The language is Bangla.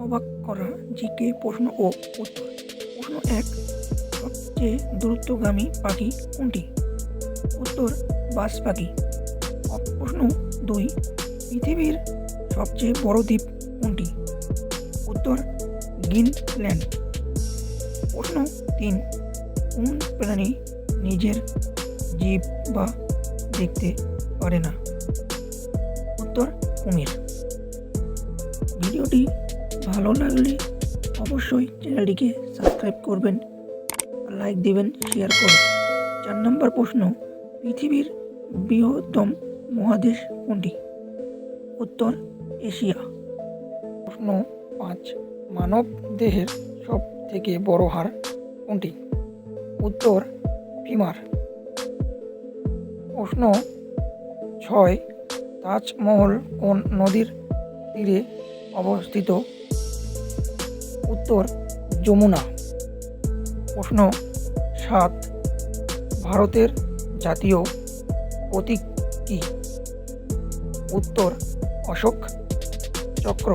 অবাক করা জিকে প্রশ্ন ও উত্তর। প্রশ্ন 1, সবচেয়ে দ্রুতগামী পাখি কোনটি? উত্তর বাজ পাখি। প্রশ্ন 2, পৃথিবীর সবচেয়ে বড় দ্বীপ কোনটি? উত্তর গ্রিনল্যান্ড। প্রশ্ন 3, কোন প্রাণী নিজের জিভ বা দেখতে পারে না? উত্তর কুমির। ভিডিওটি ভালো লাগলে অবশ্যই চ্যানেলটিকে সাবস্ক্রাইব করবেন, লাইক দিবেন, শেয়ার করুন। 4 নম্বর প্রশ্ন, পৃথিবীর বৃহত্তম মহাদেশ কোনটি? উত্তর এশিয়া। প্রশ্ন 5, মানব দেহের সব থেকে বড় হাড় কোনটি? উত্তর ফিমার। প্রশ্ন 6, তাজমহল কোন নদীর তীরে অবস্থিত? উত্তর যমুনা। প্রশ্ন 7, ভারতের জাতীয় প্রতীক কী? উত্তর অশোক চক্র।